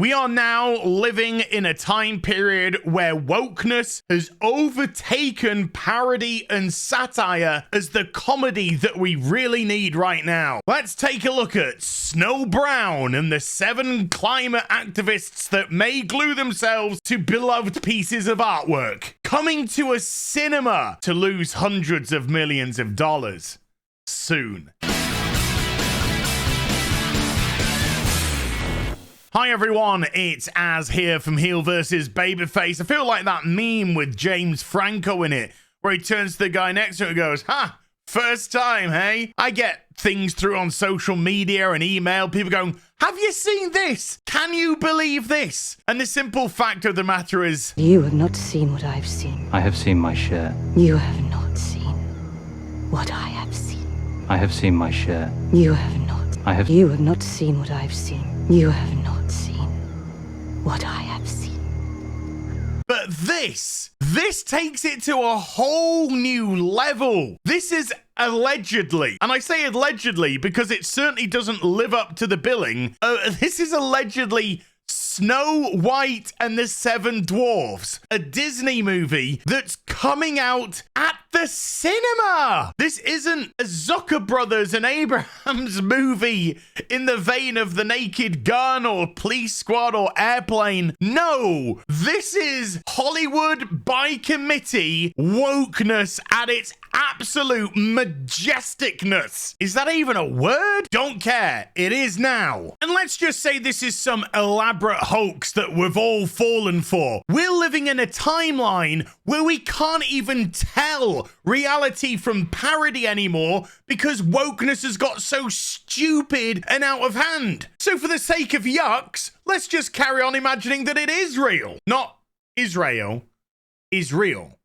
We are now living in a time period where wokeness has overtaken parody and satire as the comedy that we really need right now. Let's take a look at Snow Brown and the 7 climate activists that may glue themselves to beloved pieces of artwork, coming to a cinema to lose hundreds of millions of dollars soon. Hi everyone, it's Az here from HeelvsBabyface. I feel like that meme with James Franco in it, where he turns to the guy next to him and goes, first time, hey? I get things through on social media and email, people going, have you seen this? Can you believe this? And the simple fact of the matter is, you have not seen what I've seen. I have seen my share. You have not seen what I have seen. I have seen my share. You have not. You have not seen what I've seen. You have not seen what I have seen. But this takes it to a whole new level. This is allegedly, and I say allegedly because it certainly doesn't live up to the billing. This is allegedly Snow White and the 7 Dwarfs, a Disney movie that's coming out at the cinema. This isn't a Zucker Brothers and Abrahams movie in the vein of The Naked Gun or Police Squad or Airplane. No, this is Hollywood by committee wokeness at its absolute majesticness. Is that even a word? Don't care. It is now. And let's just say this is some elaborate hoax that we've all fallen for. We're living in a timeline where we can't even tell reality from parody anymore because wokeness has got so stupid and out of hand. So for the sake of yucks, let's just carry on imagining that it is real. Not Israel, is real.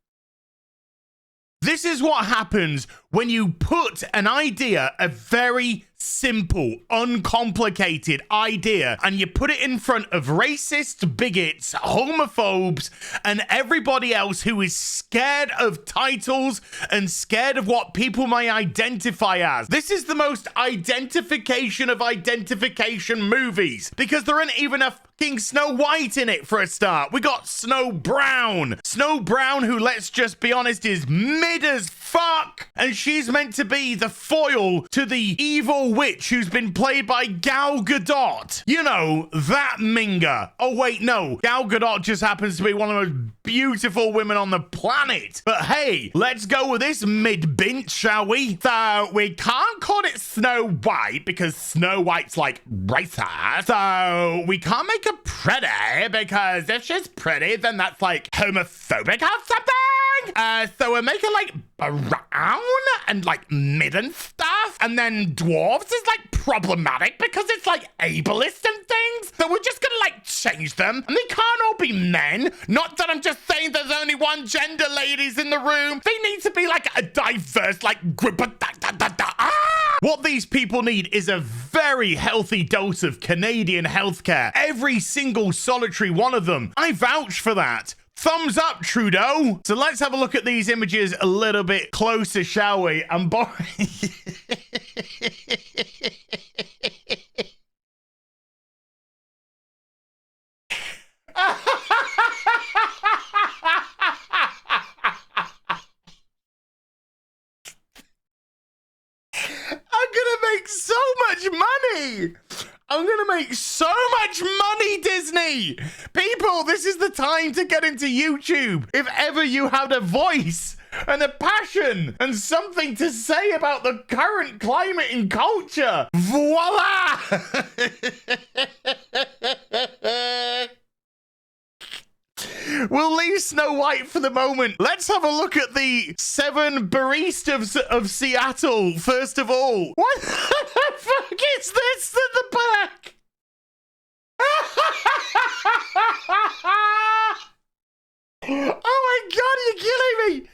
This is what happens when you put an idea, a very simple, uncomplicated idea, and you put it in front of racists, bigots, homophobes, and everybody else who is scared of titles and scared of what people may identify as. This is the most identification of identification movies because there ain't even a fucking Snow White in it for a start. We got Snow Brown. Snow Brown, who, let's just be honest, is mid as fuck, and she's meant to be the foil to the evil witch who's been played by Gal Gadot. You know, that Minga. Oh wait, no. Gal Gadot just happens to be one of the most beautiful women on the planet. But hey, let's go with this mid-bint, shall we? So, we can't call it Snow White because Snow White's like racist. So, we can't make her pretty because if she's pretty, then that's like homophobic or something. So we'll make her like brown and like mid and stuff. And then dwarves is like problematic because it's like ableist and things. So we're just gonna like change them. And they can't all be men. Not that I'm just saying there's only one gender, ladies, in the room. They need to be like a diverse like group of What these people need is a very healthy dose of Canadian healthcare. Every single solitary one of them. I vouch for that. Thumbs up, Trudeau. So let's have a look at these images a little bit closer, shall we? I'm boring. I'm gonna make so much money. I'm gonna make so much money, Disney! People, this is the time to get into YouTube. If ever you had a voice and a passion and something to say about the current climate in culture, voila! We'll leave Snow White for the moment. Let's have a look at the 7 baristas of Seattle, first of all. What the fuck is this at the back? Oh my god, you're killing me!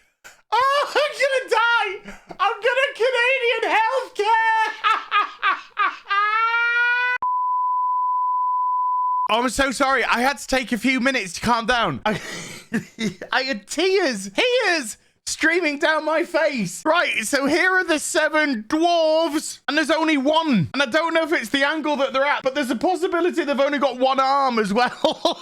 Oh, I'm gonna die! I'm gonna Canadian healthcare! Oh, I'm so sorry. I had to take a few minutes to calm down. I had tears streaming down my face. Right, so here are the 7 dwarves, and there's only one. And I don't know if it's the angle that they're at, but there's a possibility they've only got one arm as well.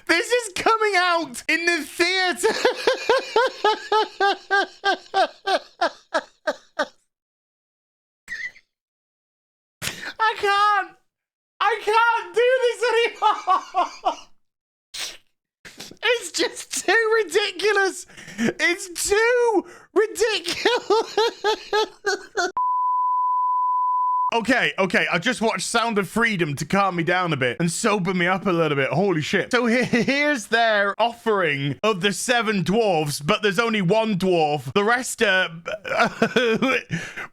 This is coming out in the theater. I can't do this anymore. It's just too ridiculous. It's too ridiculous. Okay, I just watched Sound of Freedom to calm me down a bit and sober me up a little bit. Holy shit. So here's their offering of the 7 dwarves, but there's only one dwarf. The rest are,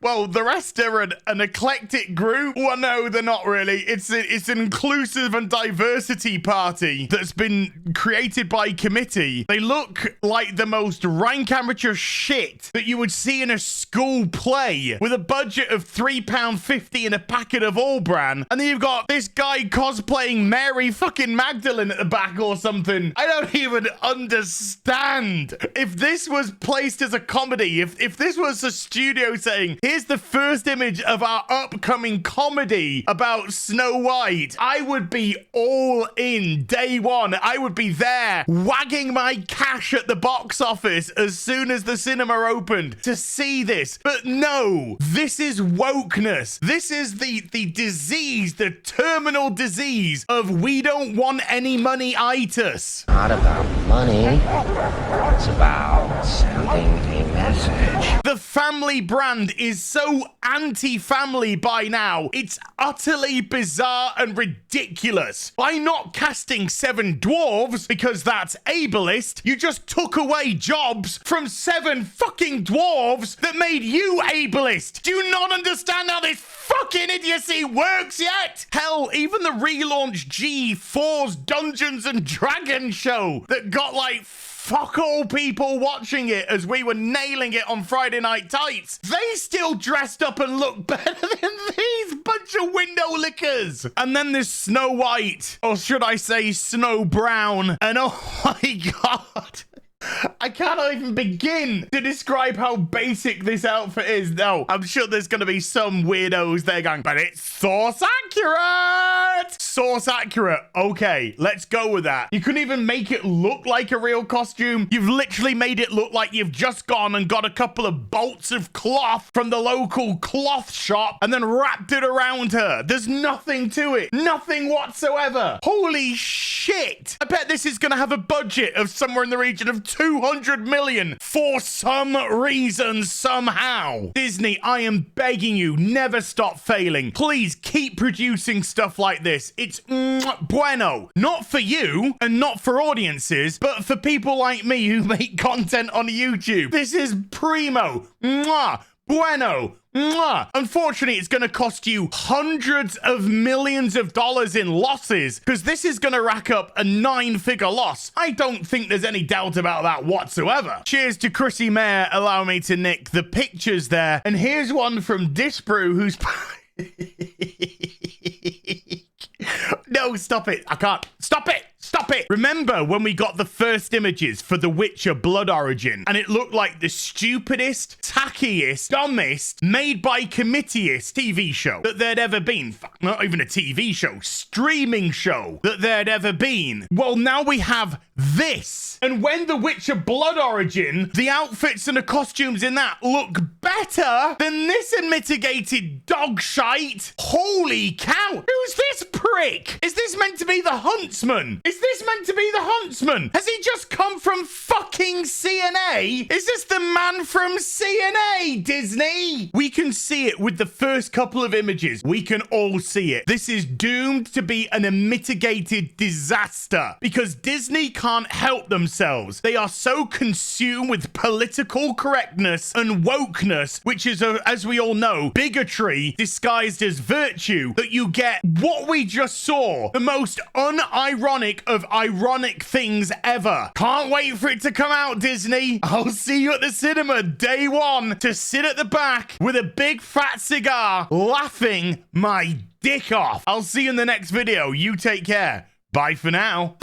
well, the rest are an eclectic group. Well, no, they're not really. It's an inclusive and diversity party that's been created by committee. They look like the most rank amateur shit that you would see in a school play with a budget of £3.50 in a packet of All Bran, and then you've got this guy cosplaying Mary fucking Magdalene at the back or something. I don't even understand. If this was placed as a comedy, if this was a studio saying, here's the first image of our upcoming comedy about Snow White, I would be all in day one. I would be there wagging my cash at the box office as soon as the cinema opened to see this. But no, this is wokeness. This is the disease, the terminal disease of we don't want any money-itis. Not about money. It's about sending a message. The family brand is so anti-family by now. It's utterly bizarre and ridiculous. By not casting 7 dwarves because that's ableist, you just took away jobs from 7 fucking dwarves that made you ableist. Do you not understand how this fucking idiocy works yet? Hell, even the relaunched G4's Dungeons and Dragons show that got like fuck all people watching it as we were nailing it on Friday Night Tights, they still dressed up and look better than these bunch of window lickers. And then there's Snow White, or should I say Snow Brown, and oh my god, I cannot even begin to describe how basic this outfit is. No, I'm sure there's going to be some weirdos there going, but it's source accurate. Source accurate. Okay, let's go with that. You couldn't even make it look like a real costume. You've literally made it look like you've just gone and got a couple of bolts of cloth from the local cloth shop and then wrapped it around her. There's nothing to it. Nothing whatsoever. Holy shit. I bet this is going to have a budget of somewhere in the region of 200 million for some reason, somehow. Disney, I am begging you, never stop failing. Please keep producing stuff like this. It's bueno. Not for you and not for audiences, but for people like me who make content on YouTube. This is primo. Bueno. Unfortunately, it's going to cost you hundreds of millions of dollars in losses because this is going to rack up a 9-figure loss. I don't think there's any doubt about that whatsoever. Cheers to Chrissy Mayer. Allow me to nick the pictures there. And here's one from Disbrew who's... No, stop it. I can't. Stop it. Stop it. Remember when we got the first images for The Witcher Blood Origin and it looked like the stupidest, tackiest, dumbest, made by committeeist TV show that there'd ever been. Fuck, not even a TV show, streaming show that there'd ever been. Well, now we have this. And when The Witcher Blood Origin, the outfits and the costumes in that look better than this unmitigated dog shite. Holy cow. Who's this prick? Is this meant to be the Huntsman? Is this meant to be the Huntsman? Has he just come from fucking CNA? Is this the man from CNA, Disney? We can see it with the first couple of images. We can all see it. This is doomed to be an unmitigated disaster because Disney can't help themselves. They are so consumed with political correctness and wokeness, which is, as we all know, bigotry disguised as virtue, that you get what we just saw, the most unironic of ironic things ever. Can't wait for it to come out, Disney. I'll see you at the cinema day one to sit at the back with a big fat cigar laughing my dick off. I'll see you in the next video. You take care. Bye for now.